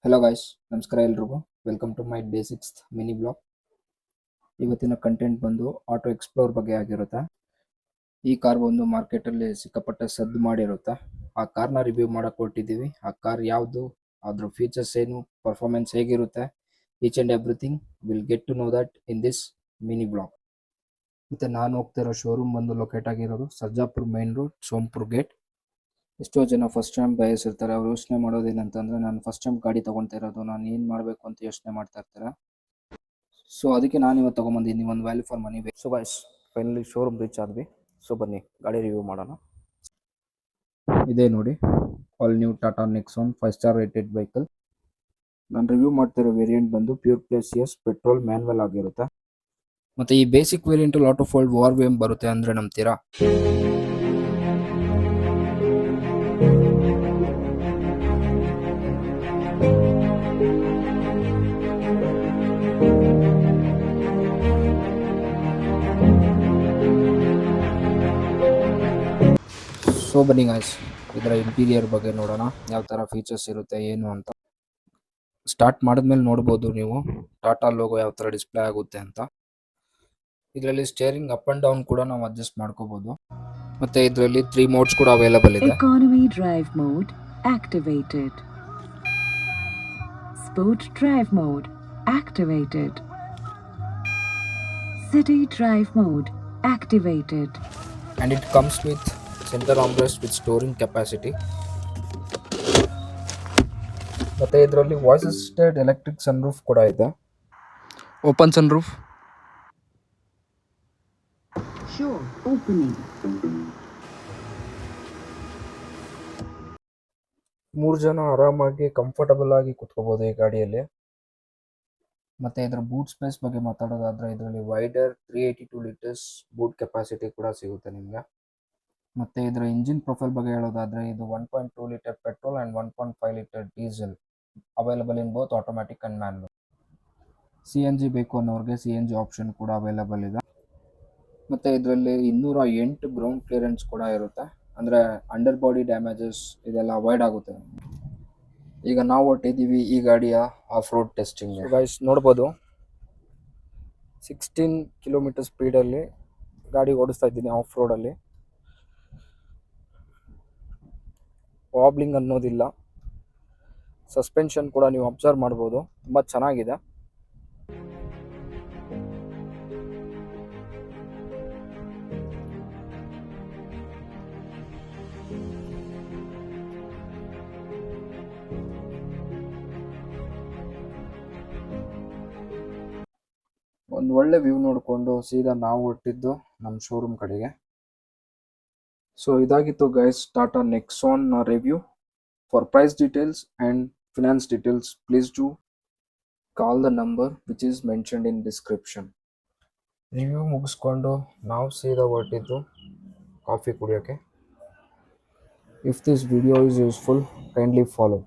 Hello guys, ನಮಸ್ಕಾರ ಎಲ್ರಿಗೂ. Welcome to my basics mini blog. ಇವತ್ತಿನ ಕಂಟೆಂಟ್ ಬಂದು ಆಟೋ ಎಕ್ಸ್ಪ್ಲೋರ್ ಬಗ್ಗೆ ಆಗಿರುತ್ತೆ. ಈ ಕಾರ್ ಬಂದು ಮಾರ್ಕೆಟಲ್ಲಿ ಸಿಕ್ಕಾಪಟ್ಟೆ ಸದ್ದು ಮಾಡಿರುತ್ತೆ. ಆ ಕಾರ್ನ ರಿವ್ಯೂ ಮಾಡಕ್ಕೆ ಹೊರಟಿದ್ದೀವಿ. ಆ ಕಾರ್ ಯಾವುದು, ಅದ್ರ ಫೀಚರ್ಸ್ ಏನು, ಪರ್ಫಾರ್ಮೆನ್ಸ್ ಹೇಗಿರುತ್ತೆ, each and everything will get to know that in this mini blog. ಮತ್ತು ನಾನು ಹೋಗ್ತಿರೋ ಶೋರೂಮ್ ಬಂದು ಲೊಕೇಟ್ ಆಗಿರೋದು Sarjapura main road, Sompur gate. ಎಷ್ಟೋ ಜನ ಫಸ್ಟ್ ಟೈಮ್ ಬಯಸ್ ಇರ್ತಾರೆ. ಅವ್ರು ಯೋಚನೆ ಮಾಡೋದೇನಂತಂದರೆ, ನಾನು ಫಸ್ಟ್ ಟೈಮ್ ಗಾಡಿ ತೊಗೊಳ್ತಾ ಇರೋದು, ನಾನು ಏನು ಮಾಡಬೇಕು ಅಂತ ಯೋಚನೆ ಮಾಡ್ತಾ ಇರ್ತಾರೆ. ಸೊ ಅದಕ್ಕೆ ನಾನು ಇವತ್ತು ತೊಗೊಂಬಂದಿದ್ದೀನಿ ಒಂದು value for money. So guys, finally showroom reach ಆದ್ವಿ. ಸೊ ಬನ್ನಿ ಗಾಡಿ ರಿವ್ಯೂ ಮಾಡೋಣ. ಇದೇ ನೋಡಿ, all new Tata Nexon 5 star rated vehicle. ನಾನು ರಿವ್ಯೂ ಮಾಡ್ತಿರೋ ವೇರಿಯಂಟ್ ಬಂದು pure plus S petrol manual ಆಗಿರುತ್ತೆ. ಮತ್ತು ಈ basic variant lot of world war ವೇಮ್ ಬರುತ್ತೆ ಅಂದರೆ ನಂಬ್ತೀರಾ? ಸೊ ಬನ್ನಿ ಗಾಯ್ಸ್, ಇದರ ಇಂಟೀರಿಯರ್ ಬಗ್ಗೆ ನೋಡೋಣ, ಯಾವ ಥರ ಫೀಚರ್ಸ್ ಇರುತ್ತೆ ಏನು ಅಂತ. ಸ್ಟಾರ್ಟ್ ಮಾಡಿದ್ಮೇಲೆ ನೋಡ್ಬೋದು ನೀವು ಟಾಟಾ ಲೋಗೋ ಯಾವ ಥರ ಡಿಸ್ಪ್ಲೇ ಆಗುತ್ತೆ ಅಂತ. ಇದರಲ್ಲಿ ಸ್ಟೇರಿಂಗ್ ಅಪ್ ಆ್ಯಂಡ್ ಡೌನ್ ಕೂಡ ನಾವು ಅಡ್ಜಸ್ಟ್ ಮಾಡ್ಕೋಬೋದು. ಮತ್ತು ಇದರಲ್ಲಿ 3 ಮೋಡ್ಸ್ ಕೂಡ ಅವೈಲೇಬಲ್ ಇದೆ. Economy drive mode activated. Sport drive mode activated. City drive mode activated. And it comes with center armrest with storing capacity. ಮತ್ತು ಇದರಲ್ಲಿ ವಾಯ್ಸ್ ಅಸಿಸ್ಟೆಡ್ ಎಲೆಕ್ಟ್ರಿಕ್ ಸನ್ರೂಫ್ ಕೂಡ ಇದೆ. Open sunroof. Sure, opening. 3 ಜನ ಆರಾಮಾಗಿ comfortable ಆಗಿ ಕುತ್ಕೋಬೋದು ಈ ಗಾಡಿಯಲ್ಲಿ. ಮತ್ತು ಇದರ ಬೂಟ್ ಸ್ಪೇಸ್ ಬಗ್ಗೆ ಮಾತಾಡೋದಾದರೆ, ಇದರಲ್ಲಿ ವೈಡರ್ 382 ಲೀಟರ್ಸ್ ಬೂಟ್ ಕೆಪಾಸಿಟಿ ಕೂಡ ಸಿಗುತ್ತೆ ನಿಮಗೆ. ಮತ್ತು ಇದರ ಇಂಜಿನ್ ಪ್ರೊಫೈಲ್ ಬಗ್ಗೆ ಹೇಳೋದಾದರೆ, ಇದು 1.2 litre petrol and 1.5 litre diesel available in both automatic and manual. CNG ಬೇಕು ಅನ್ನೋರಿಗೆ CNG ಆಪ್ಷನ್ ಕೂಡ ಅವೈಲಬಲ್ ಇದೆ. ಮತ್ತು ಇದರಲ್ಲಿ 208 ಗ್ರೌಂಡ್ ಕ್ಲಿಯರೆನ್ಸ್ ಕೂಡ ಇರುತ್ತೆ. ಅಂದರೆ ಅಂಡರ್ ಬಾಡಿ ಡ್ಯಾಮೇಜಸ್ ಇದೆಲ್ಲ ಅವಾಯ್ಡ್ ಆಗುತ್ತೆ. ಈಗ ನಾವು ಹೊರಟಿದ್ದೀವಿ ಈ ಗಾಡಿಯ ಆಫ್ ರೋಡ್ ಟೆಸ್ಟಿಂಗ್. ಗೈಸ್ ನೋಡ್ಬೋದು, 16 ಕಿಲೋಮೀಟರ್ ಸ್ಪೀಡಲ್ಲಿ ಗಾಡಿ ಓಡಿಸ್ತಾ ಇದ್ದೀನಿ ಆಫ್ ರೋಡಲ್ಲಿ. ವಾಬ್ಲಿಂಗ್ ಅನ್ನೋದಿಲ್ಲ. ಸಸ್ಪೆನ್ಷನ್ ಕೂಡ ನೀವು ಅಬ್ಸರ್ವ್ ಮಾಡ್ಬೋದು, ತುಂಬ ಚೆನ್ನಾಗಿದೆ. ಒಂದು ಒಳ್ಳೆ ವ್ಯೂ ನೋಡಿಕೊಂಡು ಸೀದಾ ನಾವು ಹೊರಟಿದ್ದು ನಮ್ಮ ಶೋರೂಮ್ ಕಡೆಗೆ. ಸೊ ಇದಾಗಿತ್ತು guys Tata Nexon review. For price details and finance details please do call the number which is mentioned in description. Review ಮುಗಿಸ್ಕೊಂಡು ನಾವು ಸೀದಾ ಹೊರಟಿದ್ದು ಕಾಫಿ ಕುಡಿಯೋಕ್ಕೆ. If this video is useful, kindly follow.